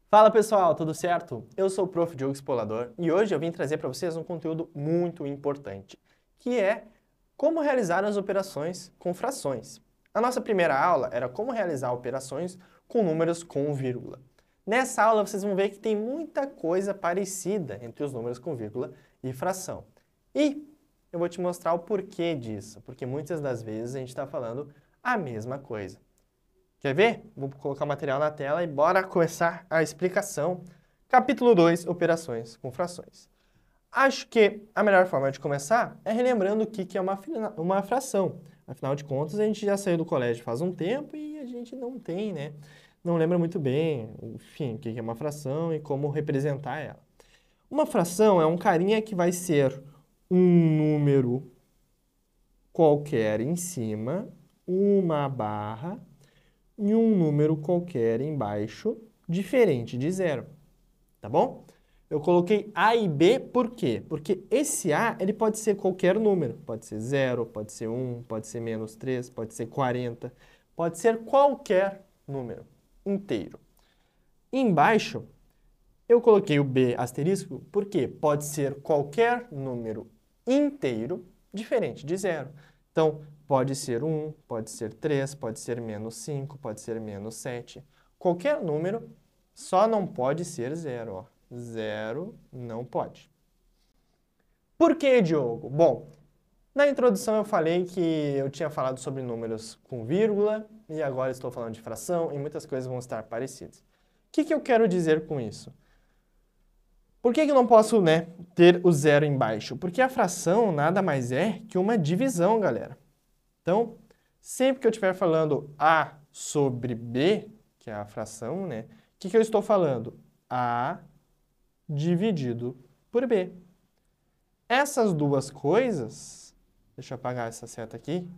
Fala pessoal, tudo certo? Eu sou o Prof. Diogo Expolador e hoje eu vim trazer para vocês um conteúdo muito importante, que é como realizar as operações com frações. A nossa primeira aula era como realizar operações com números com vírgula. Nessa aula vocês vão ver que tem muita coisa parecida entre os números com vírgula e fração. E eu vou te mostrar o porquê disso, porque muitas das vezes a gente está falando a mesma coisa. Quer ver? Vou colocar o material na tela e bora começar a explicação. Capítulo 2, operações com frações. Acho que a melhor forma de começar é relembrando o que é uma fração. Afinal de contas, a gente já saiu do colégio faz um tempo e a gente não tem, né? Não lembra muito bem, enfim, o que é uma fração e como representar ela. Uma fração é um carinha que vai ser um número qualquer em cima, uma barra e um número qualquer embaixo, diferente de zero, tá bom? Eu coloquei A e B por quê? Porque esse A ele pode ser qualquer número, pode ser 0, pode ser 1, pode ser menos 3, pode ser 40, pode ser qualquer número inteiro. Embaixo, eu coloquei o B asterisco porque pode ser qualquer número inteiro diferente de zero. Então, pode ser 1, pode ser 3, pode ser menos 5, pode ser menos 7. Qualquer número, só não pode ser 0. Ó. 0 não pode. Por que, Diogo? Bom, na introdução eu falei que eu tinha falado sobre números com vírgula e agora estou falando de fração e muitas coisas vão estar parecidas. O que eu quero dizer com isso? Por que eu não posso, né, ter o zero embaixo? Porque a fração nada mais é que uma divisão, galera. Então, sempre que eu estiver falando A sobre B, que é a fração, né, o que eu estou falando? A dividido por B. Essas duas coisas, deixa eu apagar essa seta aqui,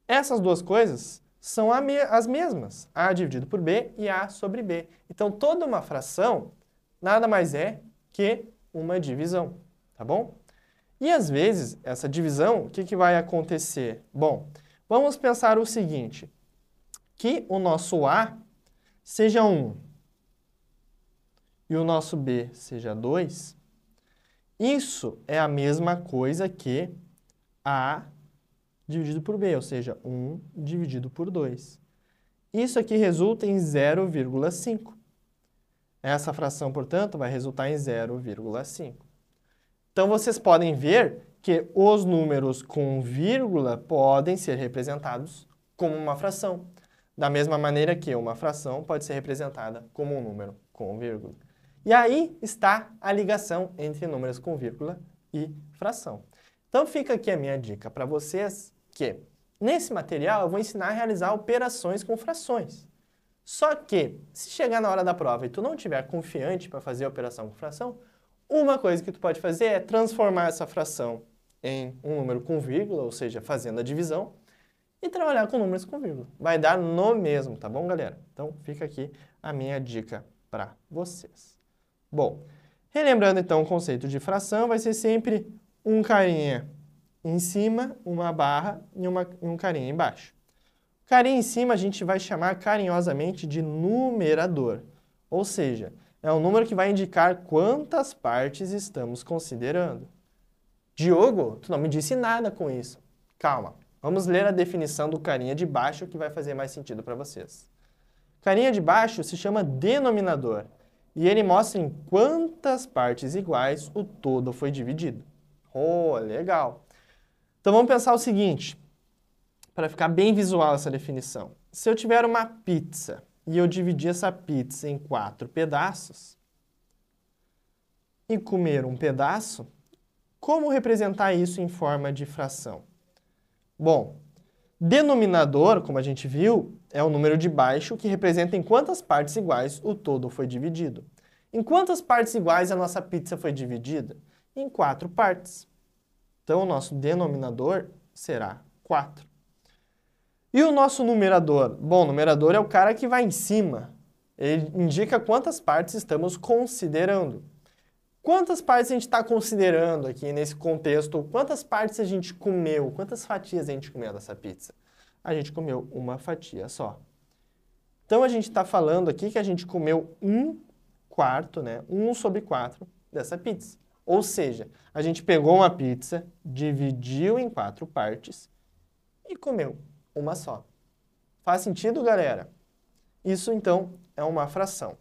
essas duas coisas são as mesmas, A dividido por B e A sobre B. Então, toda uma fração nada mais é que uma divisão, tá bom? E às vezes, essa divisão, o que vai acontecer? Bom, vamos pensar o seguinte, que o nosso A seja 1 e o nosso B seja 2, isso é a mesma coisa que A dividido por B, ou seja, 1 dividido por 2. Isso aqui resulta em 0,5. Essa fração, portanto, vai resultar em 0,5. Então, vocês podem ver que os números com vírgula podem ser representados como uma fração. Da mesma maneira que uma fração pode ser representada como um número com vírgula. E aí está a ligação entre números com vírgula e fração. Então, fica aqui a minha dica para vocês que, nesse material, eu vou ensinar a realizar operações com frações. Só que, se chegar na hora da prova e tu não estiver confiante para fazer a operação com fração, uma coisa que tu pode fazer é transformar essa fração em um número com vírgula, ou seja, fazendo a divisão, e trabalhar com números com vírgula. Vai dar no mesmo, tá bom, galera? Então, fica aqui a minha dica para vocês. Bom, relembrando então o conceito de fração, vai ser sempre um carinha em cima, uma barra e um carinha embaixo. O carinha em cima a gente vai chamar carinhosamente de numerador, ou seja, é um número que vai indicar quantas partes estamos considerando. Diogo, tu não me disse nada com isso. Calma, vamos ler a definição do carinha de baixo que vai fazer mais sentido para vocês. Carinha de baixo se chama denominador e ele mostra em quantas partes iguais o todo foi dividido. Oh, legal! Então vamos pensar o seguinte, para ficar bem visual essa definição. Se eu tiver uma pizza e eu dividir essa pizza em 4 pedaços e comer um pedaço, como representar isso em forma de fração? Bom, denominador, como a gente viu, é o número de baixo que representa em quantas partes iguais o todo foi dividido. Em quantas partes iguais a nossa pizza foi dividida? Em 4 partes. Então, o nosso denominador será 4. E o nosso numerador? Bom, o numerador é o cara que vai em cima. Ele indica quantas partes estamos considerando. Quantas partes a gente está considerando aqui nesse contexto? Quantas partes a gente comeu? Quantas fatias a gente comeu dessa pizza? A gente comeu uma fatia só. Então, a gente está falando aqui que a gente comeu 1/4, né? 1/4 dessa pizza. Ou seja, a gente pegou uma pizza, dividiu em 4 partes e comeu uma só. Faz sentido, galera? Isso, então, é uma fração.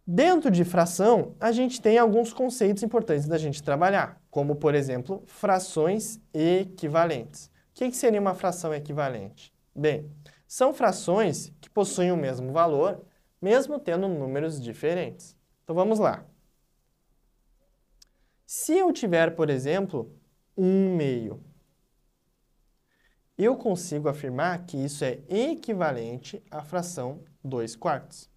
Dentro de fração, a gente tem alguns conceitos importantes da gente trabalhar, como, por exemplo, frações equivalentes. O que seria uma fração equivalente? Bem, são frações que possuem o mesmo valor, mesmo tendo números diferentes. Então, vamos lá. Se eu tiver, por exemplo, 1/2, eu consigo afirmar que isso é equivalente à fração 2/4.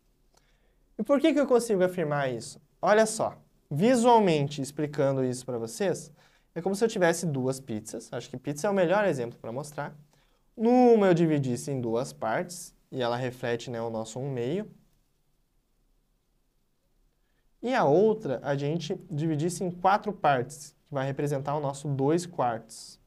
E por que eu consigo afirmar isso? Olha só, visualmente explicando isso para vocês, é como se eu tivesse duas pizzas. Acho que pizza é o melhor exemplo para mostrar. Numa eu dividisse em 2 partes, e ela reflete, né, o nosso 1/2. E a outra a gente dividisse em 4 partes, que vai representar o nosso 2/4.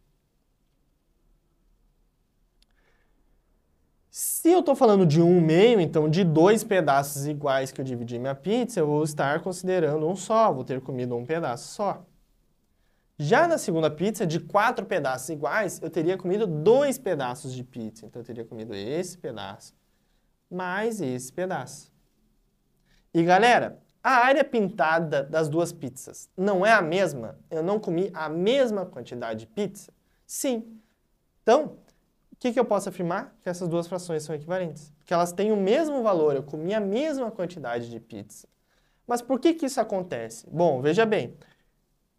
Se eu estou falando de 1/2, então de 2 pedaços iguais que eu dividi minha pizza, eu vou estar considerando um só, vou ter comido um pedaço só. Já na segunda pizza, de 4 pedaços iguais, eu teria comido 2 pedaços de pizza. Então eu teria comido esse pedaço, mais esse pedaço. E galera, a área pintada das duas pizzas não é a mesma? Eu não comi a mesma quantidade de pizza? Sim. Então, o que eu posso afirmar? Que essas duas frações são equivalentes. Porque elas têm o mesmo valor, eu comi a mesma quantidade de pizza. Mas por que isso acontece? Bom, veja bem.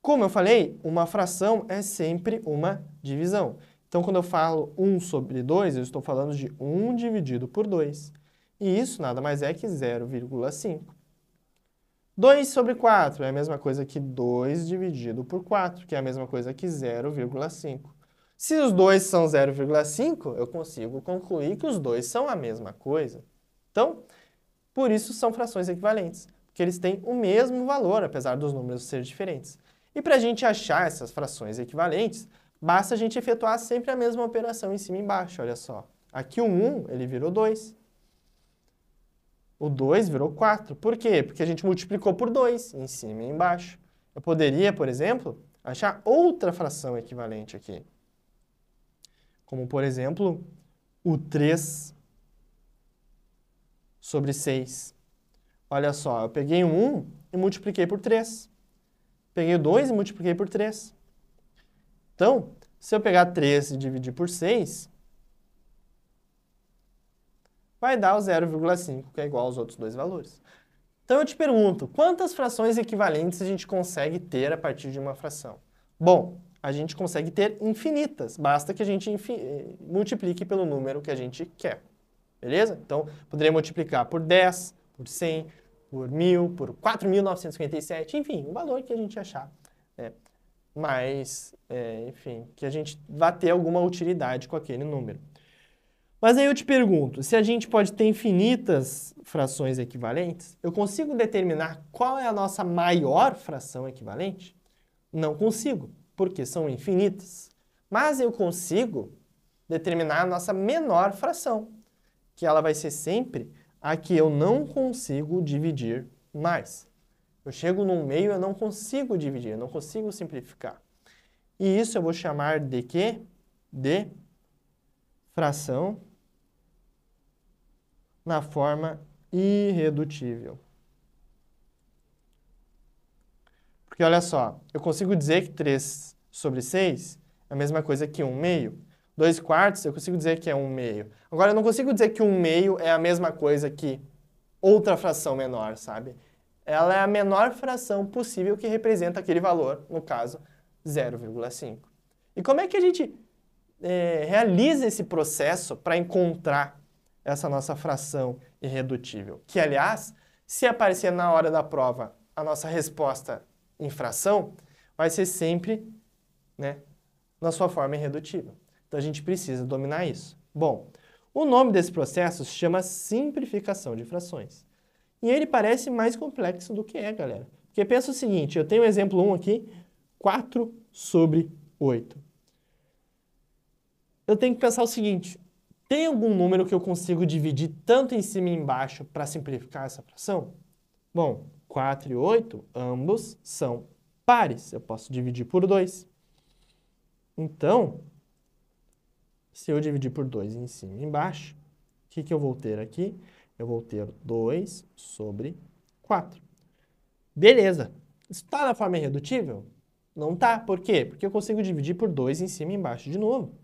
Como eu falei, uma fração é sempre uma divisão. Então, quando eu falo 1/2, eu estou falando de 1 dividido por 2. E isso nada mais é que 0,5. 2/4 é a mesma coisa que 2 dividido por 4, que é a mesma coisa que 0,5. Se os dois são 0,5, eu consigo concluir que os dois são a mesma coisa. Então, por isso são frações equivalentes, porque eles têm o mesmo valor, apesar dos números serem diferentes. E para a gente achar essas frações equivalentes, basta a gente efetuar sempre a mesma operação em cima e embaixo, olha só. Aqui o 1, ele virou 2. O 2 virou 4. Por quê? Porque a gente multiplicou por 2, em cima e embaixo. Eu poderia, por exemplo, achar outra fração equivalente aqui. Como, por exemplo, o 3/6. Olha só, eu peguei o 1 e multipliquei por 3. Peguei o 2 e multipliquei por 3. Então, se eu pegar 3 e dividir por 6, vai dar o 0,5, que é igual aos outros dois valores. Então, eu te pergunto, quantas frações equivalentes a gente consegue ter a partir de uma fração? Bom, a gente consegue ter infinitas, basta que a gente multiplique pelo número que a gente quer, beleza? Então, poderia multiplicar por 10, por 100, por 1.000, por 4.957, enfim, o valor que a gente achar, né? Mas, enfim, que a gente vá ter alguma utilidade com aquele número. Mas aí eu te pergunto, se a gente pode ter infinitas frações equivalentes, eu consigo determinar qual é a nossa maior fração equivalente? Não consigo, porque são infinitas. Mas eu consigo determinar a nossa menor fração, que ela vai ser sempre a que eu não consigo dividir mais. Eu chego num meio, eu não consigo dividir, eu não consigo simplificar. E isso eu vou chamar de quê? De fração na forma irredutível. Porque olha só, eu consigo dizer que 3/6 é a mesma coisa que 1/2. 2/4 eu consigo dizer que é 1/2. Agora eu não consigo dizer que 1/2 é a mesma coisa que outra fração menor, sabe? Ela é a menor fração possível que representa aquele valor, no caso, 0,5. E como é que a gente realiza esse processo para encontrar essa nossa fração irredutível? Que, aliás, se aparecer na hora da prova a nossa resposta em fração, vai ser sempre, né, na sua forma irredutível. Então, a gente precisa dominar isso. Bom, o nome desse processo se chama simplificação de frações. E ele parece mais complexo do que é, galera. Porque pensa o seguinte, eu tenho o exemplo 1 aqui, 4/8. Eu tenho que pensar o seguinte, Tem algum número que eu consigo dividir tanto em cima e embaixo para simplificar essa fração? Bom, 4 e 8, ambos são pares. Eu posso dividir por 2. Então, se eu dividir por 2 em cima e embaixo, o que eu vou ter aqui? Eu vou ter 2 sobre 4. Beleza. Isso está na forma irredutível? Não está. Por quê? Porque eu consigo dividir por 2 em cima e embaixo de novo.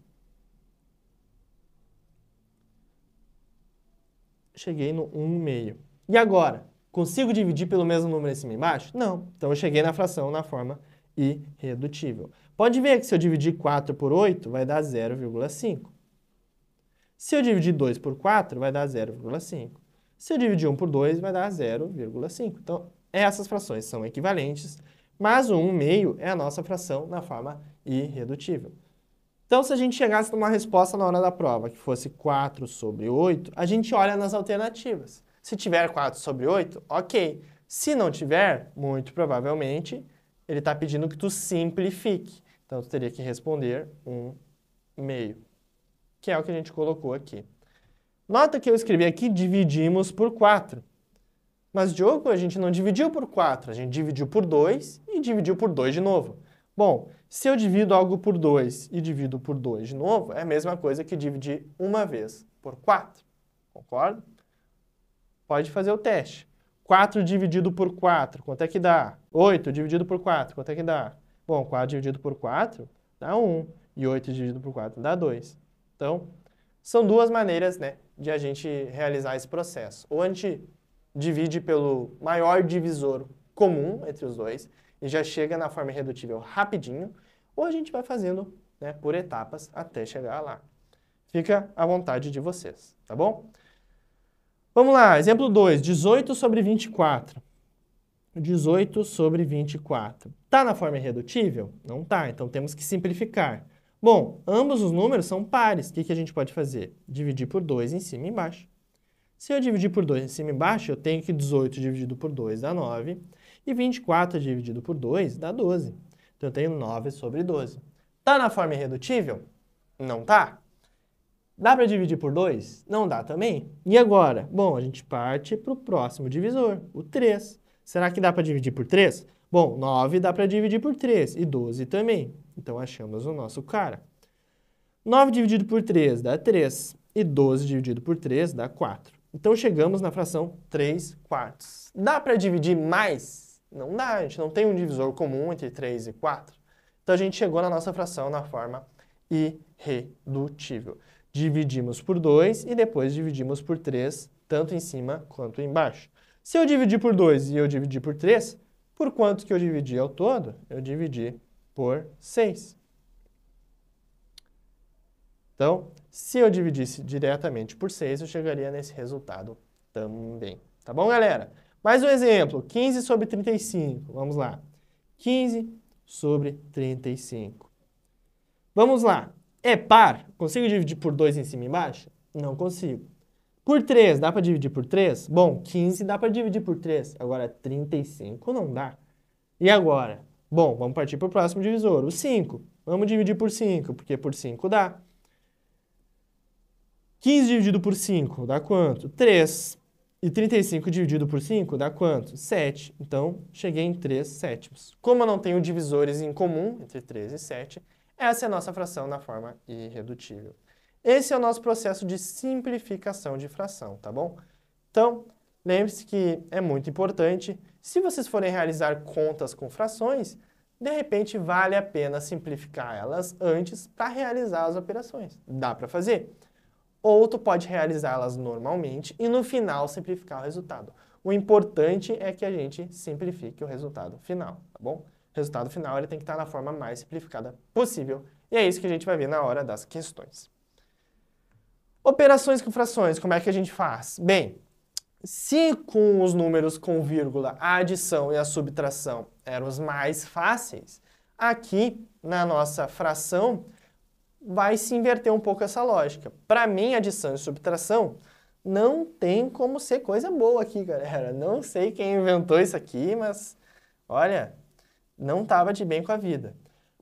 Cheguei no 1/2. E agora? Consigo dividir pelo mesmo número em cima e embaixo? Não. Então, eu cheguei na fração na forma irredutível. Pode ver que se eu dividir 4 por 8, vai dar 0,5. Se eu dividir 2 por 4, vai dar 0,5. Se eu dividir 1 por 2, vai dar 0,5. Então, essas frações são equivalentes, mas o 1/2 é a nossa fração na forma irredutível. Então, se a gente chegasse numa resposta na hora da prova que fosse 4 sobre 8, a gente olha nas alternativas. Se tiver 4 sobre 8, ok. Se não tiver, muito provavelmente, ele está pedindo que tu simplifique. Então, tu teria que responder 1/2, que é o que a gente colocou aqui. Nota que eu escrevi aqui, dividimos por 4. Mas, Diogo, a gente não dividiu por 4, a gente dividiu por 2 e dividiu por 2 de novo. Bom, se eu divido algo por 2 e divido por 2 de novo, é a mesma coisa que dividir uma vez por 4. Concorda? Pode fazer o teste. 4 dividido por 4, quanto é que dá? 8 dividido por 4, quanto é que dá? Bom, 4 dividido por 4 dá 1. E 8 dividido por 4 dá 2. Então, são duas maneiras, né, de a gente realizar esse processo. Ou a gente divide pelo maior divisor comum entre os dois e já chega na forma irredutível rapidinho, ou a gente vai fazendo, né, por etapas até chegar lá. Fica à vontade de vocês, tá bom? Vamos lá, exemplo 2, 18 sobre 24. 18 sobre 24. Tá na forma irredutível? Não tá, então temos que simplificar. Bom, ambos os números são pares. O que a gente pode fazer? Dividir por 2 em cima e embaixo. Se eu dividir por 2 em cima e embaixo, eu tenho que 18 dividido por 2 dá 9. E 24 dividido por 2 dá 12. Então, eu tenho 9 sobre 12. Tá na forma irredutível? Não tá. Dá para dividir por 2? Não dá também. E agora? Bom, a gente parte para o próximo divisor, o 3. Será que dá para dividir por 3? Bom, 9 dá para dividir por 3 e 12 também. Então, achamos o nosso cara. 9 dividido por 3 dá 3 e 12 dividido por 3 dá 4. Então, chegamos na fração 3/4. Dá para dividir mais? Não dá, a gente não tem um divisor comum entre 3 e 4. Então, a gente chegou na nossa fração na forma irredutível. Dividimos por 2 e depois dividimos por 3, tanto em cima quanto embaixo. Se eu dividir por 2 e eu dividir por 3, por quanto que eu dividi ao todo? Eu dividi por 6. Então, se eu dividisse diretamente por 6, eu chegaria nesse resultado também. Tá bom, galera? Mais um exemplo, 15 sobre 35. Vamos lá. 15 sobre 35. Vamos lá. É par? Consigo dividir por 2 em cima e embaixo? Não consigo. Por 3, dá para dividir por 3? Bom, 15 dá para dividir por 3. Agora, 35 não dá. E agora? Bom, vamos partir para o próximo divisor, o 5. Vamos dividir por 5, porque por 5 dá. 15 dividido por 5 dá quanto? 3. E 35 dividido por 5 dá quanto? 7. Então, cheguei em 3/7. Como eu não tenho divisores em comum entre 3 e 7, essa é a nossa fração na forma irredutível. Esse é o nosso processo de simplificação de fração, tá bom? Então, lembre-se que é muito importante, se vocês forem realizar contas com frações, de repente vale a pena simplificar elas antes para realizar as operações. Dá para fazer? Ou tu pode realizá-las normalmente e no final simplificar o resultado. O importante é que a gente simplifique o resultado final, tá bom? O resultado final ele tem que estar na forma mais simplificada possível e é isso que a gente vai ver na hora das questões. Operações com frações, como é que a gente faz? Bem, se com os números com vírgula a adição e a subtração eram os mais fáceis, aqui na nossa fração vai se inverter um pouco essa lógica. Para mim, adição e subtração não tem como ser coisa boa aqui, galera. Não sei quem inventou isso aqui, mas olha, não estava de bem com a vida.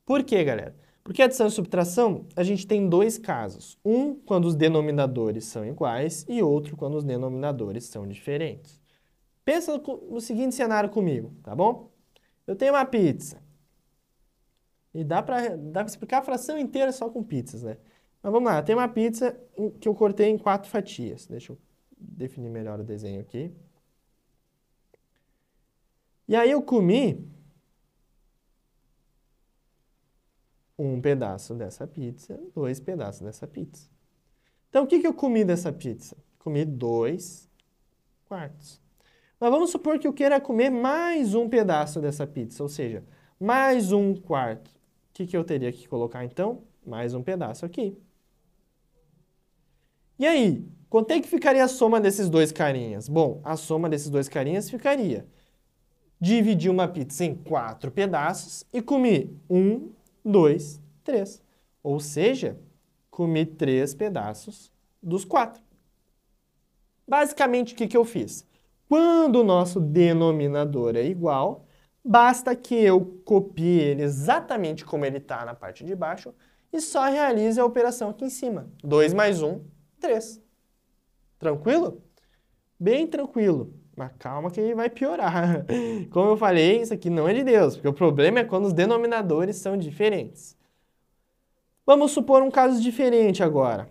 Por quê, galera? Porque adição e subtração, a gente tem dois casos. Um quando os denominadores são iguais e outro quando os denominadores são diferentes. Pensa no seguinte cenário comigo, tá bom? Eu tenho uma pizza. E dá pra explicar a fração inteira só com pizzas, né? Mas vamos lá, tem uma pizza que eu cortei em 4 fatias. Deixa eu definir melhor o desenho aqui. E aí eu comi um pedaço dessa pizza, 2 pedaços dessa pizza. Então, o que eu comi dessa pizza? Comi 2 quartos. Mas vamos supor que eu queira comer mais um pedaço dessa pizza, ou seja, mais um quarto. O que eu teria que colocar, então? Mais um pedaço aqui. E aí, quanto é que ficaria a soma desses dois carinhas? Bom, a soma desses dois carinhas ficaria: dividir uma pizza em 4 pedaços e comi 1, 2, 3. Ou seja, comi 3 pedaços dos 4. Basicamente, o que eu fiz? Quando o nosso denominador é igual, basta que eu copie ele exatamente como ele está na parte de baixo e só realize a operação aqui em cima. 2 mais 1, 3. Tranquilo? Bem tranquilo. Mas calma que vai piorar. Como eu falei, isso aqui não é de Deus, porque o problema é quando os denominadores são diferentes. Vamos supor um caso diferente agora.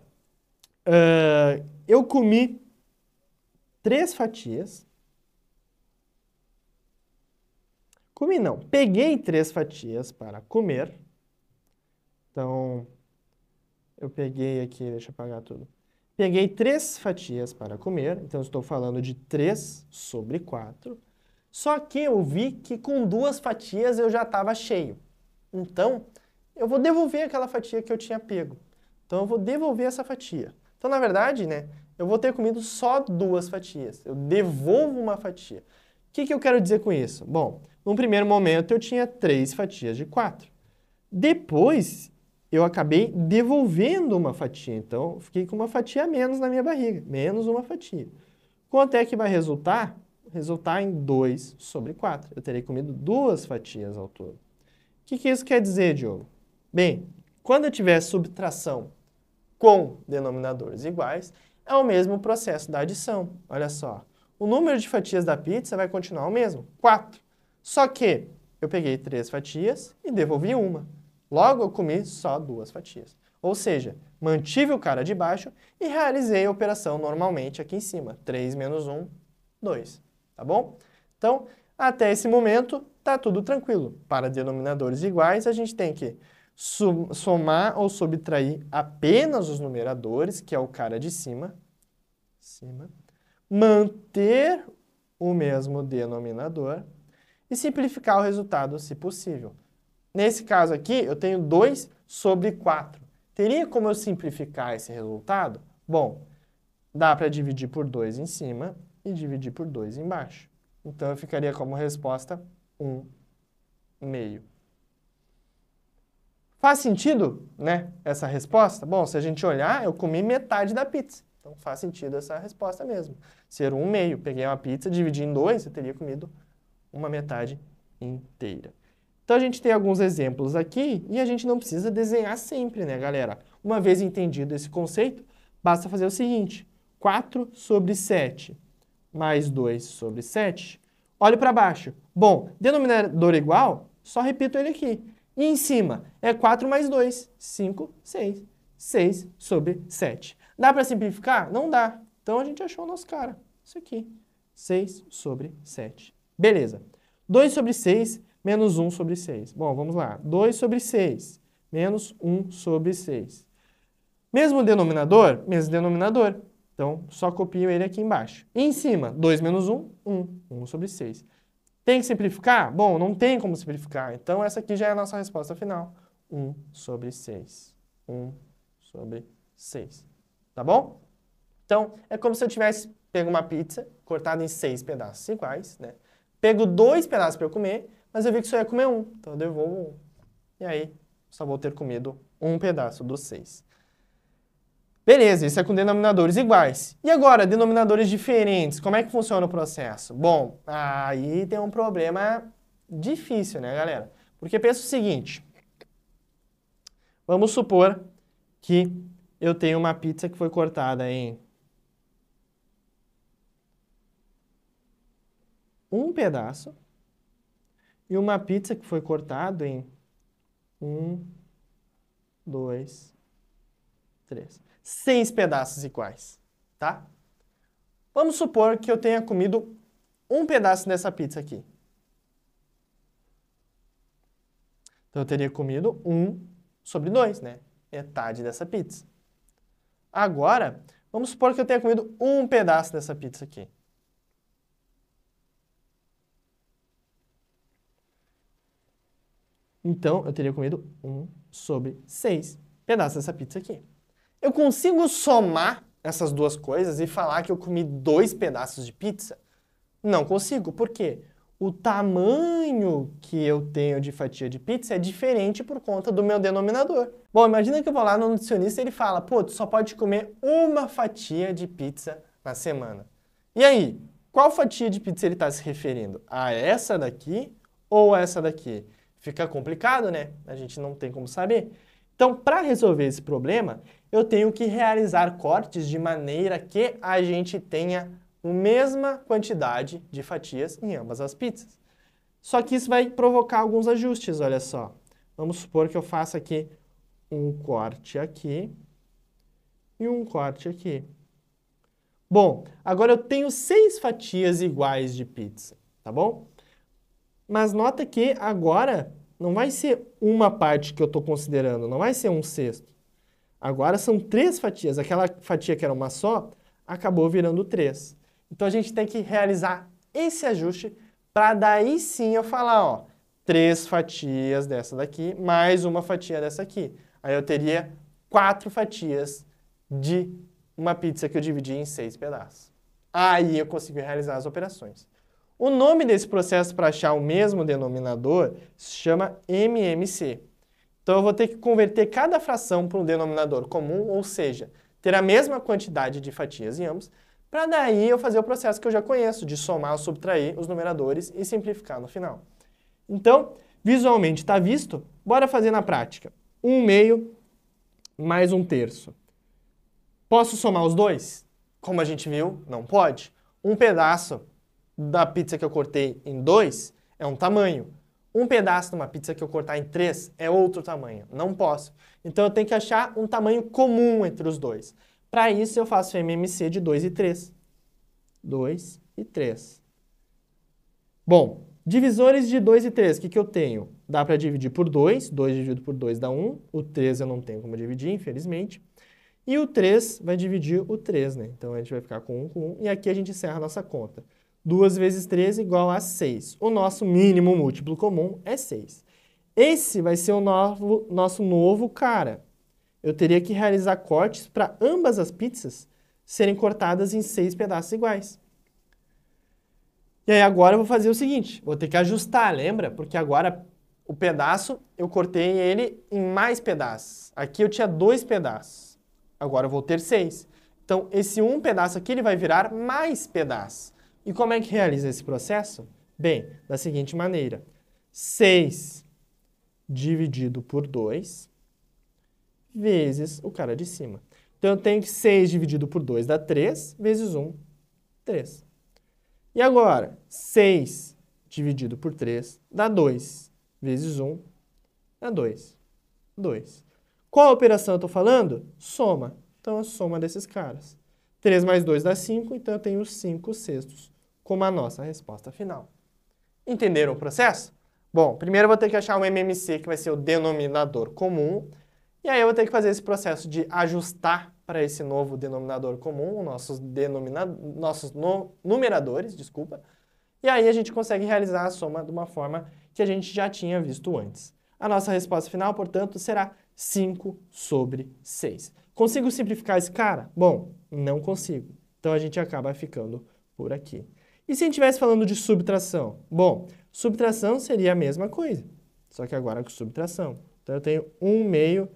Eu comi 3 fatias. Comi não, peguei 3 fatias para comer. Então, eu peguei aqui, deixa eu apagar tudo. Peguei 3 fatias para comer, então estou falando de 3 sobre 4. Só que eu vi que com 2 fatias eu já estava cheio. Então, eu vou devolver aquela fatia que eu tinha pego. Então, eu vou devolver essa fatia. Então, na verdade, né, eu vou ter comido só 2 fatias. Eu devolvo uma fatia. O que eu quero dizer com isso? Bom, num primeiro momento eu tinha 3 fatias de 4. Depois, eu acabei devolvendo uma fatia. Então, fiquei com uma fatia a menos na minha barriga. Menos uma fatia. Quanto é que vai resultar? Resultar em 2 sobre 4. Eu terei comido 2 fatias ao todo. O que isso quer dizer, Diogo? Bem, quando eu tiver subtração com denominadores iguais, é o mesmo processo da adição. Olha só. O número de fatias da pizza vai continuar o mesmo, 4. Só que eu peguei 3 fatias e devolvi uma. Logo, eu comi só 2 fatias. Ou seja, mantive o cara de baixo e realizei a operação normalmente aqui em cima. 3 menos 1, 2. Tá bom? Então, até esse momento, tá tudo tranquilo. Para denominadores iguais, a gente tem que somar ou subtrair apenas os numeradores, que é o cara de cima. Manter o mesmo denominador e simplificar o resultado, se possível. Nesse caso aqui, eu tenho 2 sobre 4. Teria como eu simplificar esse resultado? Bom, dá para dividir por 2 em cima e dividir por 2 embaixo. Então, eu ficaria como resposta 1/2. Faz sentido, né, essa resposta? Bom, se a gente olhar, eu comi metade da pizza. Então, faz sentido essa resposta mesmo. Ser 1/2. Peguei uma pizza, dividi em 2, eu teria comido uma metade inteira. Então, a gente tem alguns exemplos aqui e a gente não precisa desenhar sempre, né, galera? Uma vez entendido esse conceito, basta fazer o seguinte. 4 sobre 7 mais 2 sobre 7. Olhe para baixo. Bom, denominador igual, só repito ele aqui. E em cima é 4 mais 2, 5, 6. 6 sobre 7. Dá para simplificar? Não dá. Então, a gente achou o nosso cara. Isso aqui. 6 sobre 7. Beleza. 2 sobre 6 menos 1 sobre 6. Bom, vamos lá. 2 sobre 6 menos 1 sobre 6. Mesmo denominador? Mesmo denominador. Então, só copio ele aqui embaixo. E em cima, 2 menos 1, 1. 1 sobre 6. Tem que simplificar? Bom, não tem como simplificar. Então, essa aqui já é a nossa resposta final. 1 sobre 6. 1 sobre 6. Tá bom? Então, é como se eu tivesse pego uma pizza, cortada em 6 pedaços iguais, né? Pego 2 pedaços para eu comer, mas eu vi que só ia comer 1. Então, eu devolvo 1. E aí, só vou ter comido um pedaço dos 6. Beleza, isso é com denominadores iguais. E agora, denominadores diferentes, como é que funciona o processo? Bom, aí tem um problema difícil, né, galera? Porque pensa o seguinte, Vamos supor que eu tenho uma pizza que foi cortada em um pedaço e uma pizza que foi cortada em 1, 2, 3. 6 pedaços iguais, tá? Vamos supor que eu tenha comido um pedaço dessa pizza aqui. Então, eu teria comido 1/2, né? Metade dessa pizza. Agora, vamos supor que eu tenha comido um pedaço dessa pizza aqui. Então, eu teria comido 1/6 pedaços dessa pizza aqui. Eu consigo somar essas duas coisas e falar que eu comi 2 pedaços de pizza? Não consigo. Por quê? O tamanho que eu tenho de fatia de pizza é diferente por conta do meu denominador. Bom, imagina que eu vou lá no nutricionista e ele fala, pô, tu só pode comer uma fatia de pizza na semana. E aí, qual fatia de pizza ele está se referindo? A essa daqui ou essa daqui? Fica complicado, né? A gente não tem como saber. Então, para resolver esse problema, eu tenho que realizar cortes de maneira que a gente tenha a mesma quantidade de fatias em ambas as pizzas. Só que isso vai provocar alguns ajustes, olha só. Vamos supor que eu faça aqui um corte aqui e um corte aqui. Bom, agora eu tenho 6 fatias iguais de pizza, tá bom? Mas nota que agora não vai ser uma parte que eu estou considerando, não vai ser 1/6. Agora são 3 fatias. Aquela fatia que era uma só, acabou virando 3. Então a gente tem que realizar esse ajuste para daí sim eu falar, ó, 3 fatias dessa daqui, mais uma fatia dessa aqui. Aí eu teria 4 fatias de uma pizza que eu dividi em 6 pedaços. Aí eu consigo realizar as operações. O nome desse processo para achar o mesmo denominador se chama MMC. Então eu vou ter que converter cada fração para um denominador comum, ou seja, ter a mesma quantidade de fatias em ambos, para daí eu fazer o processo que eu já conheço, de somar ou subtrair os numeradores e simplificar no final. Então, visualmente está visto? Bora fazer na prática. 1/2 mais 1/3. Posso somar os dois? Como a gente viu, não pode. Um pedaço da pizza que eu cortei em 2 é um tamanho. Um pedaço de uma pizza que eu cortar em 3 é outro tamanho. Não posso. Então eu tenho que achar um tamanho comum entre os dois. Para isso eu faço MMC de 2 e 3. 2 e 3. Bom, divisores de 2 e 3, o que eu tenho? Dá para dividir por 2. 2 dividido por 2 dá 1. O 3 eu não tenho como dividir, infelizmente. E o 3 vai dividir o 3, né? Então a gente vai ficar com 1 com 1. E aqui a gente encerra a nossa conta. 2 vezes 3 igual a 6. O nosso mínimo múltiplo comum é 6. Esse vai ser o nosso novo cara. Eu teria que realizar cortes para ambas as pizzas serem cortadas em 6 pedaços iguais. E aí agora eu vou fazer o seguinte, vou ter que ajustar, lembra? Porque agora o pedaço, eu cortei ele em mais pedaços. Aqui eu tinha 2 pedaços, agora eu vou ter 6. Então esse um pedaço aqui ele vai virar mais pedaços. E como é que realiza esse processo? Bem, da seguinte maneira. 6 dividido por 2 vezes o cara de cima. Então eu tenho que 6 dividido por 2 dá 3, vezes 1, 3. E agora, 6 dividido por 3 dá 2, vezes 1 dá 2. 2. Qual operação eu estou falando? Soma. Então a soma desses caras. 3 mais 2 dá 5, então eu tenho 5/6 como a nossa resposta final. Entenderam o processo? Bom, primeiro eu vou ter que achar um MMC, que vai ser o denominador comum, e aí eu vou ter que fazer esse processo de ajustar para esse novo denominador comum, nossos numeradores, desculpa, e aí a gente consegue realizar a soma de uma forma que a gente já tinha visto antes. A nossa resposta final, portanto, será 5/6. Consigo simplificar esse cara? Bom, não consigo. Então a gente acaba ficando por aqui. E se a gente estivesse falando de subtração? Bom, subtração seria a mesma coisa, só que agora com subtração. Então eu tenho 1/2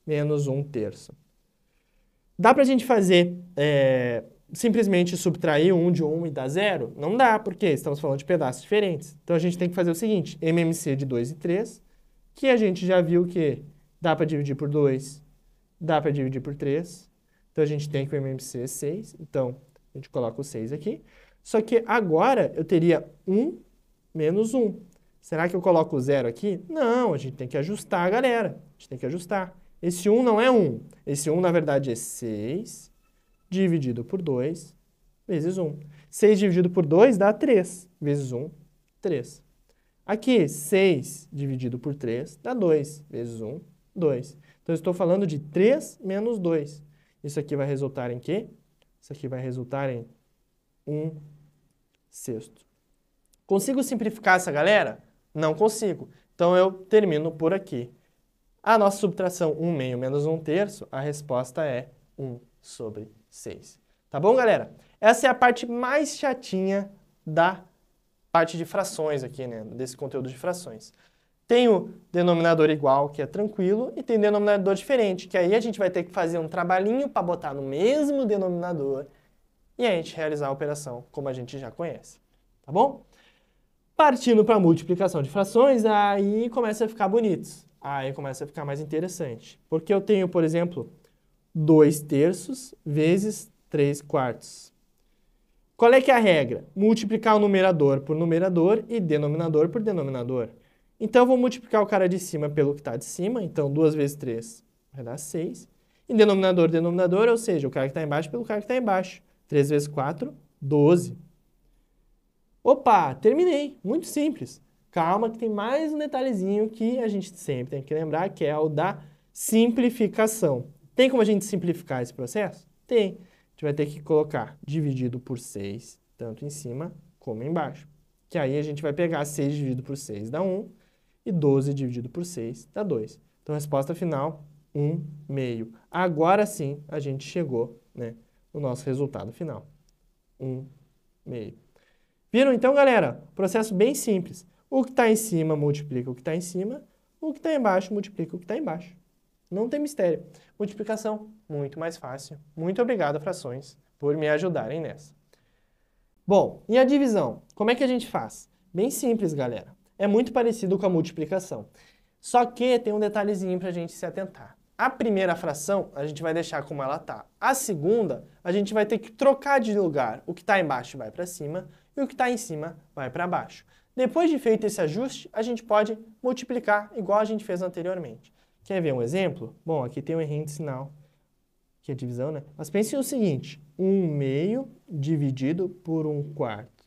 menos 1/3. Dá pra gente fazer simplesmente subtrair 1 de 1 e dar 0? Não dá, porque estamos falando de pedaços diferentes. Então a gente tem que fazer o seguinte, MMC de 2 e 3, que a gente já viu que Dá para dividir por 2, dá para dividir por 3. Então, a gente tem que o MMC é 6. Então, a gente coloca o 6 aqui. Só que agora eu teria 1 menos 1. Será que eu coloco o 0 aqui? Não, a gente tem que ajustar, galera. A gente tem que ajustar. Esse 1 não é 1. Esse 1, na verdade, é 6 dividido por 2 vezes 1. 6 dividido por 2 dá 3. Vezes 1, 3. Aqui, 6 dividido por 3 dá 2. Vezes 1, 2. Então, eu estou falando de 3 menos 2. Isso aqui vai resultar em quê? Isso aqui vai resultar em 1 sexto. Consigo simplificar essa galera? Não consigo. Então, eu termino por aqui. A nossa subtração 1 meio menos 1 terço, a resposta é 1 sobre 6. Tá bom, galera? Essa é a parte mais chatinha da parte de frações aqui, né? Desse conteúdo de frações. Tem o denominador igual, que é tranquilo, e tem denominador diferente, que aí a gente vai ter que fazer um trabalhinho para botar no mesmo denominador e a gente realizar a operação como a gente já conhece. Tá bom? Partindo para a multiplicação de frações, aí começa a ficar bonito. Aí começa a ficar mais interessante. Porque eu tenho, por exemplo, 2 terços vezes 3 quartos. Qual é que é a regra? Multiplicar o numerador por numerador e denominador por denominador. Então, eu vou multiplicar o cara de cima pelo que está de cima. Então, 2 vezes 3 vai dar 6. E denominador, denominador, ou seja, o cara que está embaixo pelo cara que está embaixo. 3 vezes 4, 12. Opa, terminei. Muito simples. Calma que tem mais um detalhezinho que a gente sempre tem que lembrar, que é o da simplificação. Tem como a gente simplificar esse processo? Tem. A gente vai ter que colocar dividido por 6, tanto em cima como embaixo. Que aí a gente vai pegar 6 dividido por 6 dá 1 e 12 dividido por 6 dá 2. Então, a resposta final, 1 meio. Agora sim, a gente chegou, né, no nosso resultado final. 1 meio. Viram então, galera? Processo bem simples. O que está em cima multiplica o que está em cima, o que está embaixo multiplica o que está embaixo. Não tem mistério. Multiplicação, muito mais fácil. Muito obrigado, frações, por me ajudarem nessa. Bom, e a divisão? Como é que a gente faz? Bem simples, galera. É muito parecido com a multiplicação. Só que tem um detalhezinho para a gente se atentar. A primeira fração, a gente vai deixar como ela está. A segunda, a gente vai ter que trocar de lugar. O que está embaixo vai para cima e o que está em cima vai para baixo. Depois de feito esse ajuste, a gente pode multiplicar igual a gente fez anteriormente. Quer ver um exemplo? Bom, aqui tem um errinho de sinal, que é divisão, né? Mas pense no seguinte, 1 meio dividido por 1 quarto.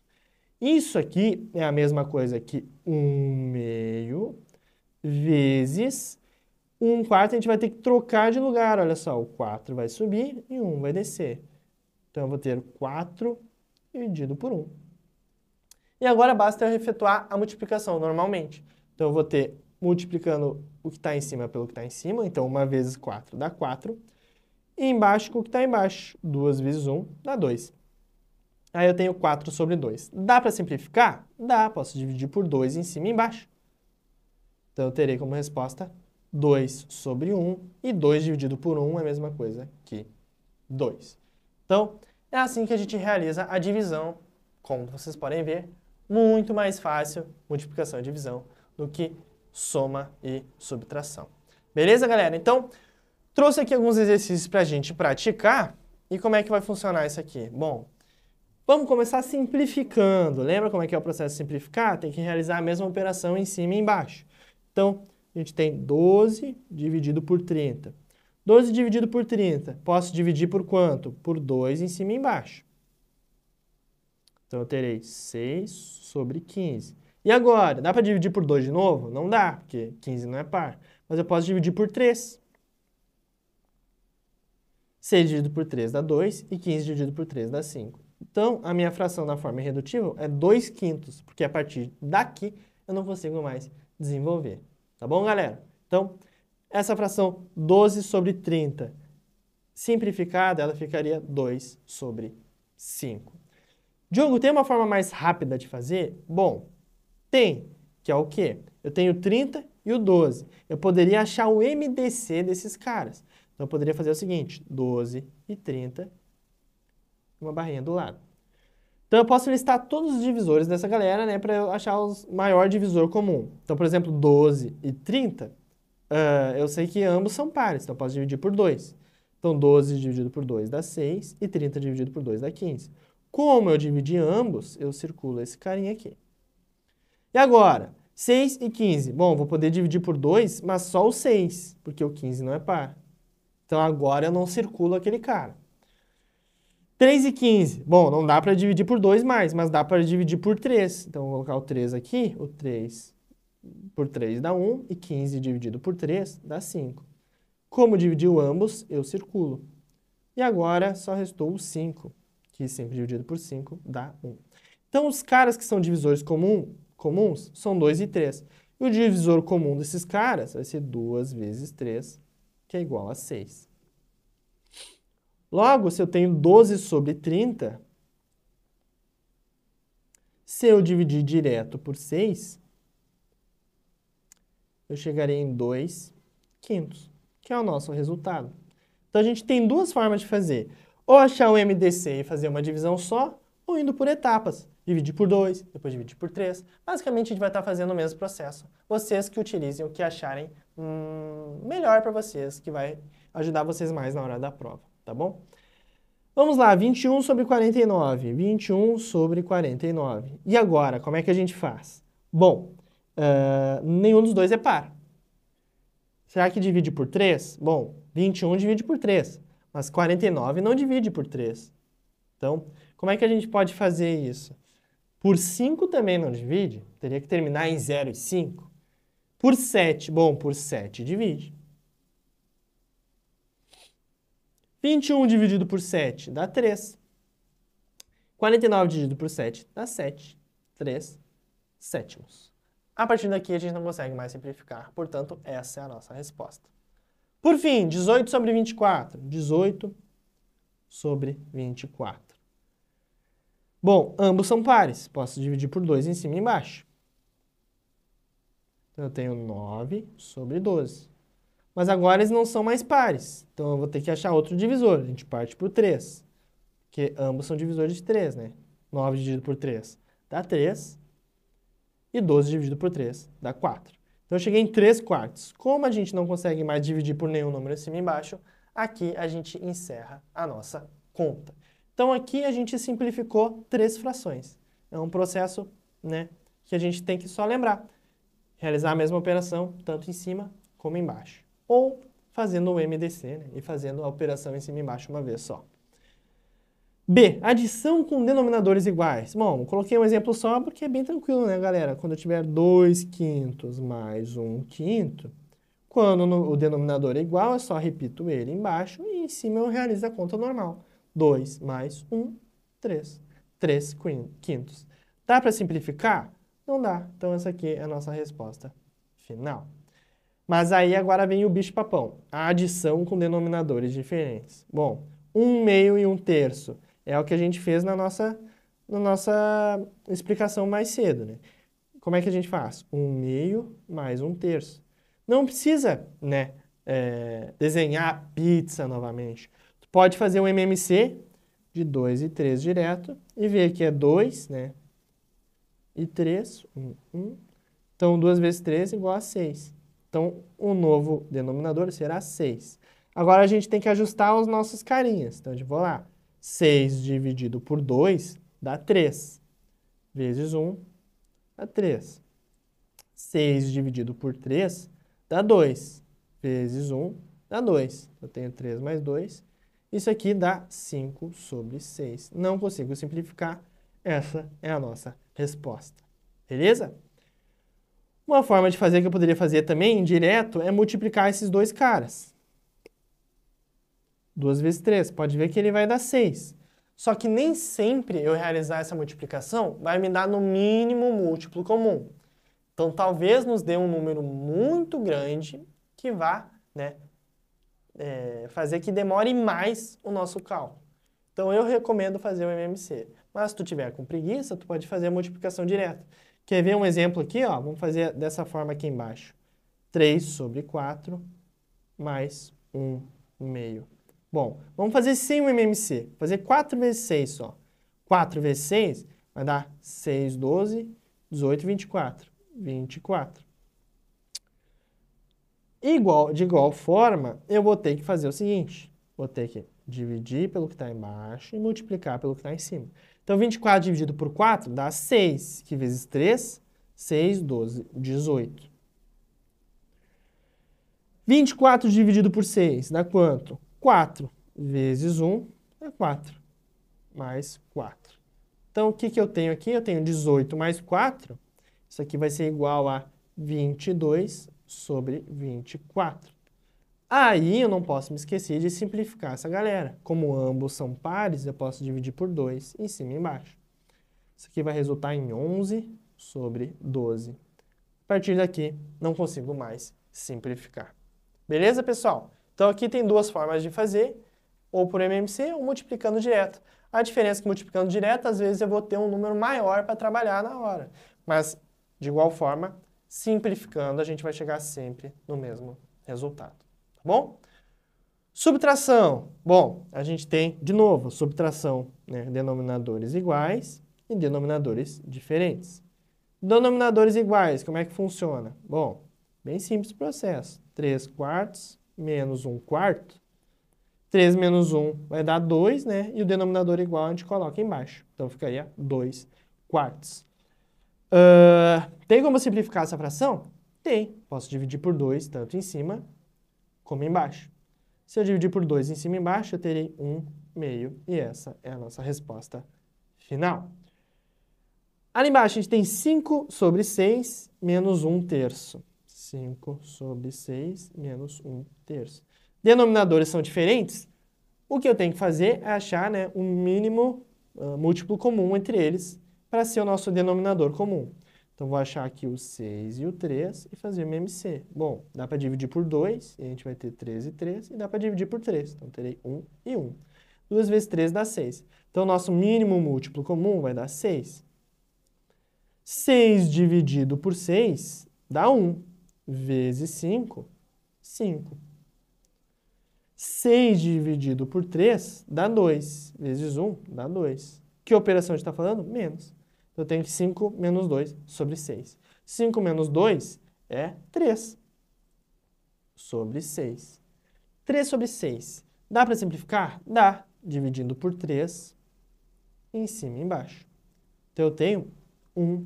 Isso aqui é a mesma coisa que 1 meio vezes 1 quarto, a gente vai ter que trocar de lugar. Olha só, o 4 vai subir e 1 vai descer. Então, eu vou ter 4 dividido por 1. E agora basta eu efetuar a multiplicação normalmente. Então, eu vou ter multiplicando o que está em cima pelo que está em cima. Então, 1 vezes 4 dá 4. E embaixo com o que está embaixo. 2 vezes 1 dá 2. Aí eu tenho 4 sobre 2. Dá para simplificar? Dá. Posso dividir por 2 em cima e embaixo. Então, eu terei como resposta 2 sobre 1. E 2 dividido por 1 é a mesma coisa que 2. Então, é assim que a gente realiza a divisão. Como vocês podem ver, muito mais fácil multiplicação e divisão do que soma e subtração. Beleza, galera? Então, trouxe aqui alguns exercícios para a gente praticar. E como é que vai funcionar isso aqui? Bom, vamos começar simplificando. Lembra como é que é o processo de simplificar? Tem que realizar a mesma operação em cima e embaixo. Então, a gente tem 12 dividido por 30. 12 dividido por 30, posso dividir por quanto? Por 2 em cima e embaixo. Então, eu terei 6 sobre 15. E agora, dá para dividir por 2 de novo? Não dá, porque 15 não é par. Mas eu posso dividir por 3. 6 dividido por 3 dá 2 e 15 dividido por 3 dá 5. Então, a minha fração na forma irredutível é 2/5, porque a partir daqui eu não consigo mais desenvolver. Tá bom, galera? Então, essa fração 12 sobre 30, simplificada, ela ficaria 2 sobre 5. Diogo, tem uma forma mais rápida de fazer? Bom, tem, que é o quê? Eu tenho 30 e o 12. Eu poderia achar o MDC desses caras. Então, eu poderia fazer o seguinte, 12 e 30, uma barrinha do lado. Então, eu posso listar todos os divisores dessa galera, né, para eu achar o maior divisor comum. Então, por exemplo, 12 e 30 eu sei que ambos são pares, então eu posso dividir por 2. Então, 12 dividido por 2 dá 6 e 30 dividido por 2 dá 15. Como eu dividi ambos, eu circulo esse carinha aqui. E agora, 6 e 15. Bom, vou poder dividir por 2, mas só o 6, porque o 15 não é par. Então, agora eu não circulo aquele cara. 3 e 15. Bom, não dá para dividir por 2 mais, mas dá para dividir por 3. Então, vou colocar o 3 aqui. O 3 por 3 dá 1 e 15 dividido por 3 dá 5. Como dividiu ambos, eu circulo. E agora só restou o 5, que 5 dividido por 5 dá 1. Então, os caras que são divisores comuns são 2 e 3. E o divisor comum desses caras vai ser 2 vezes 3, que é igual a 6. Logo, se eu tenho 12 sobre 30, se eu dividir direto por 6, eu chegarei em 2 quintos, que é o nosso resultado. Então, a gente tem duas formas de fazer. Ou achar o MDC e fazer uma divisão só, ou indo por etapas. Dividir por 2, depois dividir por 3. Basicamente, a gente vai estar fazendo o mesmo processo. Vocês que utilizem o que acharem melhor para vocês, que vai ajudar vocês mais na hora da prova, tá bom? Vamos lá, 21 sobre 49. 21 sobre 49. E agora, como é que a gente faz? Bom, nenhum dos dois é par. Será que divide por 3? Bom, 21 divide por 3, mas 49 não divide por 3. Então, como é que a gente pode fazer isso? Por 5 também não divide, teria que terminar em 0 e 5. Por 7, bom, por 7 divide. 21 dividido por 7 dá 3. 49 dividido por 7 dá 7. 3 sétimos. A partir daqui a gente não consegue mais simplificar, portanto, essa é a nossa resposta. Por fim, 18 sobre 24. 18 sobre 24. Bom, ambos são pares. Posso dividir por 2 em cima e embaixo. Então, eu tenho 9 sobre 12. Mas agora eles não são mais pares. Então, eu vou ter que achar outro divisor. A gente parte por 3. Porque ambos são divisores de 3, né? 9 dividido por 3 dá 3. E 12 dividido por 3 dá 4. Então, eu cheguei em 3 quartos. Como a gente não consegue mais dividir por nenhum número acima e embaixo, aqui a gente encerra a nossa conta. Então, aqui a gente simplificou 3 frações. É um processo, né, que a gente tem que só lembrar. Realizar a mesma operação, tanto em cima como embaixo. Ou fazendo o MDC, né, e fazendo a operação em cima e embaixo uma vez só. B, adição com denominadores iguais. Bom, coloquei um exemplo só porque é bem tranquilo, né, galera? Quando eu tiver 2 quintos mais 1 quinto, quando o denominador é igual, eu só repito ele embaixo e em cima eu realizo a conta normal. 2 mais 1, 3. 3 quintos. Dá para simplificar? Não dá. Então, essa aqui é a nossa resposta final. Mas aí agora vem o bicho-papão. A adição com denominadores diferentes. Bom, 1 meio e 1 terço. É o que a gente fez na nossa explicação mais cedo, né? Como é que a gente faz? 1 meio mais 1 terço. Não precisa, né, desenhar a pizza novamente. Tu pode fazer um MMC de 2 e 3 direto e ver que é 2, né, e 3, 1. Então, 2 vezes 3 é igual a 6. Então, o novo denominador será 6. Agora, a gente tem que ajustar os nossos carinhas. Então, a gente vai lá. 6 dividido por 2 dá 3. Vezes 1 dá 3. 6 dividido por 3 dá 2. Vezes 1 dá 2. Eu tenho 3 mais 2. Isso aqui dá 5 sobre 6. Não consigo simplificar. Essa é a nossa resposta. Beleza? Uma forma de fazer que eu poderia fazer também, direto, é multiplicar esses dois caras. 2 vezes 3, pode ver que ele vai dar 6. Só que nem sempre eu realizar essa multiplicação vai me dar no mínimo múltiplo comum. Então, talvez nos dê um número muito grande que vá, né, fazer que demore mais o nosso cálculo. Então, eu recomendo fazer o MMC. Mas se tu tiver com preguiça, tu pode fazer a multiplicação direta. Quer ver um exemplo aqui? Ó? Vamos fazer dessa forma aqui embaixo. 3 sobre 4 mais 1 meio. Bom, vamos fazer sem o MMC. Fazer 4 vezes 6 só. 4 vezes 6 vai dar 6, 12, 18, 24. 24. De igual forma, eu vou ter que fazer o seguinte. Vou ter que dividir pelo que está embaixo e multiplicar pelo que está em cima. Então, 24 dividido por 4 dá 6, que vezes 3, 6, 12, 18. 24 dividido por 6 dá quanto? 4 vezes 1 é 4, mais 4. Então, o que eu tenho aqui? Eu tenho 18 mais 4. Isso aqui vai ser igual a 22 sobre 24. Aí eu não posso me esquecer de simplificar essa galera. Como ambos são pares, eu posso dividir por 2 em cima e embaixo. Isso aqui vai resultar em 11 sobre 12. A partir daqui, não consigo mais simplificar. Beleza, pessoal? Então aqui tem duas formas de fazer, ou por MMC ou multiplicando direto. A diferença é que multiplicando direto, às vezes eu vou ter um número maior para trabalhar na hora. Mas, de igual forma, simplificando, a gente vai chegar sempre no mesmo resultado. Tá bom? Subtração. Bom, a gente tem, de novo, subtração, né? Denominadores iguais e denominadores diferentes. Denominadores iguais, como é que funciona? Bom, bem simples o processo. 3 quartos menos 1 quarto. 3 menos 1 vai dar 2, né? E o denominador igual a gente coloca embaixo. Então, ficaria 2 quartos. Tem como simplificar essa fração? Tem. Posso dividir por 2, tanto em cima como embaixo. Se eu dividir por 2 em cima e embaixo, eu terei 1 meio. E essa é a nossa resposta final. Ali embaixo, a gente tem 5 sobre 6 menos 1 terço. 5 sobre 6 menos 1 terço. Denominadores são diferentes. O que eu tenho que fazer é achar, né, um mínimo múltiplo comum entre eles para ser o nosso denominador comum. Então, vou achar aqui o 6 e o 3 e fazer o MMC. Bom, dá para dividir por 2, e a gente vai ter 3 e 3, e dá para dividir por 3. Então, terei 1 e 1. 2 vezes 3 dá 6. Então, o nosso mínimo múltiplo comum vai dar 6. 6 dividido por 6 dá 1. Vezes 5, 5. 6 dividido por 3 dá 2. Vezes 1 dá 2. Que operação a gente está falando? Menos. Eu tenho que 5 menos 2 sobre 6. 5 menos 2 é 3 sobre 6. 3 sobre 6. Dá para simplificar? Dá. Dividindo por 3 em cima e embaixo. Então, eu tenho 1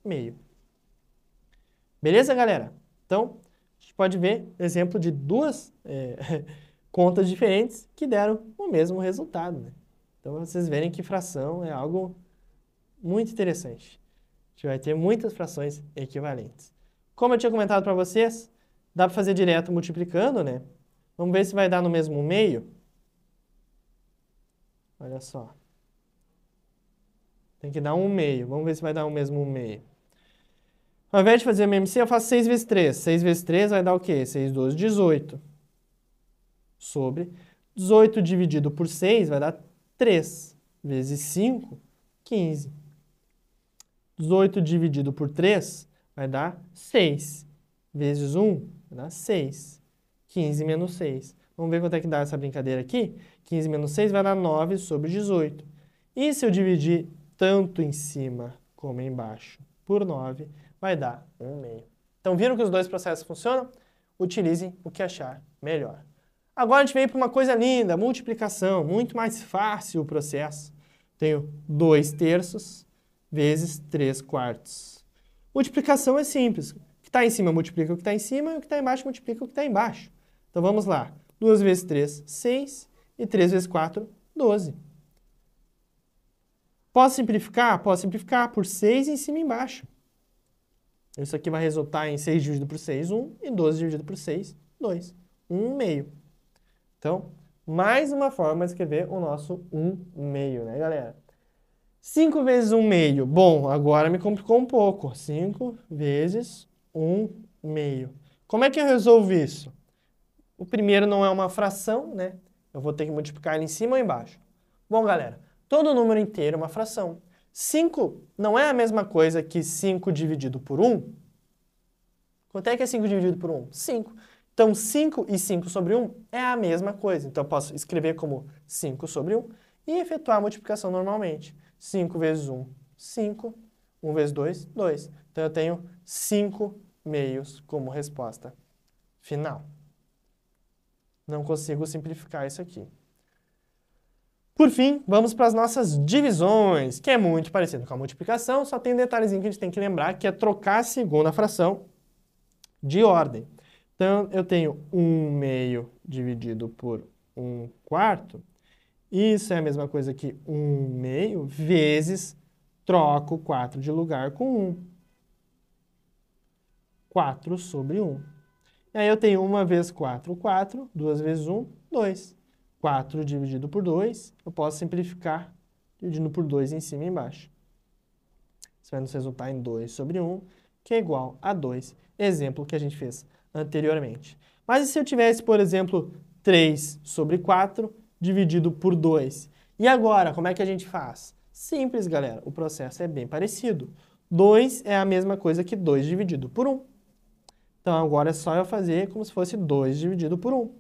meio. Beleza, galera? Então, a gente pode ver exemplo de duas contas diferentes que deram o mesmo resultado, né? Então, vocês verem que fração é algo muito interessante. A gente vai ter muitas frações equivalentes. Como eu tinha comentado para vocês, dá para fazer direto multiplicando, né? Vamos ver se vai dar no mesmo meio. Olha só. Tem que dar 1 meio. Vamos ver se vai dar o mesmo meio. Ao invés de fazer MMC, eu faço 6 vezes 3. 6 vezes 3 vai dar o quê? 6, 12, 18. Sobre 18 dividido por 6 vai dar 3. Vezes 5, 15. 18 dividido por 3 vai dar 6. Vezes 1 vai dar 6. 15 menos 6. Vamos ver quanto é que dá essa brincadeira aqui? 15 menos 6 vai dar 9 sobre 18. E se eu dividir tanto em cima como embaixo por 9, vai dar 1 meio. Então, viram que os dois processos funcionam? Utilizem o que achar melhor. Agora a gente vem para uma coisa linda, multiplicação, muito mais fácil o processo. Tenho 2 terços vezes 3 quartos. Multiplicação é simples. O que está em cima multiplica o que está em cima e o que está embaixo multiplica o que está embaixo. Então vamos lá. 2 vezes 3, 6 e 3 vezes 4, 12. Posso simplificar? Posso simplificar por 6 em cima e embaixo. Isso aqui vai resultar em 6 dividido por 6, 1, e 12 dividido por 6, 2. 1 meio. Então, mais uma forma de escrever o nosso 1 meio, né, galera? 5 vezes 1 meio. Bom, agora me complicou um pouco. 5 vezes 1 meio. Como é que eu resolvo isso? O primeiro não é uma fração, né? Eu vou ter que multiplicar ele em cima ou embaixo. Bom, galera, todo número inteiro é uma fração. 5 não é a mesma coisa que 5 dividido por 1. Quanto é que é 5 dividido por 1? 5. Então, 5 e 5 sobre 1 é a mesma coisa. Então, eu posso escrever como 5 sobre 1 e efetuar a multiplicação normalmente. 5 vezes 1, 5. 1 vezes 2, 2. Então, eu tenho 5 meios como resposta final. Não consigo simplificar isso aqui. Por fim, vamos para as nossas divisões, que é muito parecido com a multiplicação, só tem um detalhezinho que a gente tem que lembrar, que é trocar a segunda fração de ordem. Então, eu tenho 1/2 dividido por 1/4. Isso é a mesma coisa que 1/2 vezes, troco o 4 de lugar com 1. 4 sobre 1. E aí eu tenho 1 vezes 4, 4. 2 vezes 1, 2. 4 dividido por 2, eu posso simplificar dividindo por 2 em cima e embaixo. Isso vai nos resultar em 2 sobre 1, que é igual a 2. Exemplo que a gente fez anteriormente. Mas e se eu tivesse, por exemplo, 3 sobre 4 dividido por 2? E agora, como é que a gente faz? Simples, galera. O processo é bem parecido. 2 é a mesma coisa que 2 dividido por 1. Então, agora é só eu fazer como se fosse 2 dividido por 1.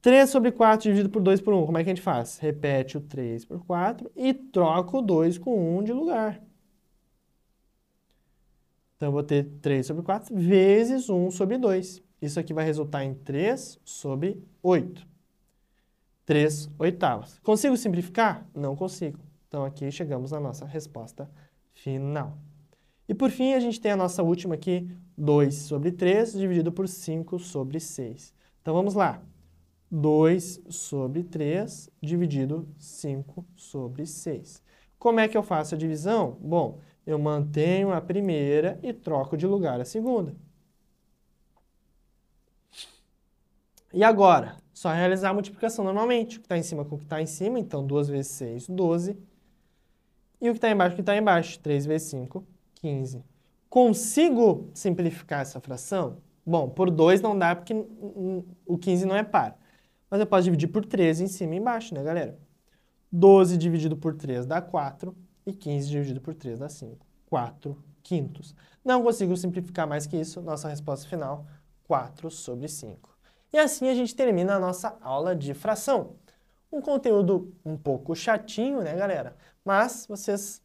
3 sobre 4 dividido por 2 por 1, como é que a gente faz? Repete o 3 por 4 e troca o 2 com 1 de lugar. Então, eu vou ter 3 sobre 4 vezes 1 sobre 2. Isso aqui vai resultar em 3 sobre 8. 3 oitavos. Consigo simplificar? Não consigo. Então, aqui chegamos na nossa resposta final. E por fim, a gente tem a nossa última aqui, 2 sobre 3 dividido por 5 sobre 6. Então, vamos lá. 2 sobre 3 dividido 5 sobre 6. Como é que eu faço a divisão? Bom, eu mantenho a primeira e troco de lugar a segunda. E agora? Só realizar a multiplicação normalmente. O que está em cima com o que está em cima, então 2 vezes 6, 12. E o que está embaixo com o que está embaixo, 3 vezes 5, 15. Consigo simplificar essa fração? Bom, por 2 não dá porque o 15 não é par. Mas eu posso dividir por 13 em cima e embaixo, né, galera? 12 dividido por 3 dá 4 e 15 dividido por 3 dá 5. 4 quintos. Não consigo simplificar mais que isso. Nossa resposta final, 4 sobre 5. E assim a gente termina a nossa aula de fração. Um conteúdo um pouco chatinho, né, galera? Mas vocês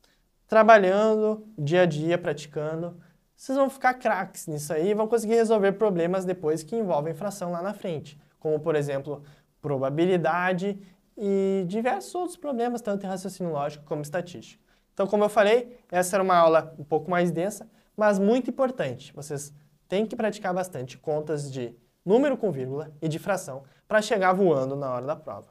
trabalhando dia a dia, praticando, vocês vão ficar craques nisso aí e vão conseguir resolver problemas depois que envolvem fração lá na frente. Como, por exemplo, probabilidade e diversos outros problemas, tanto em raciocínio lógico como estatístico. Então, como eu falei, essa era uma aula um pouco mais densa, mas muito importante. Vocês têm que praticar bastante contas de número com vírgula e de fração para chegar voando na hora da prova.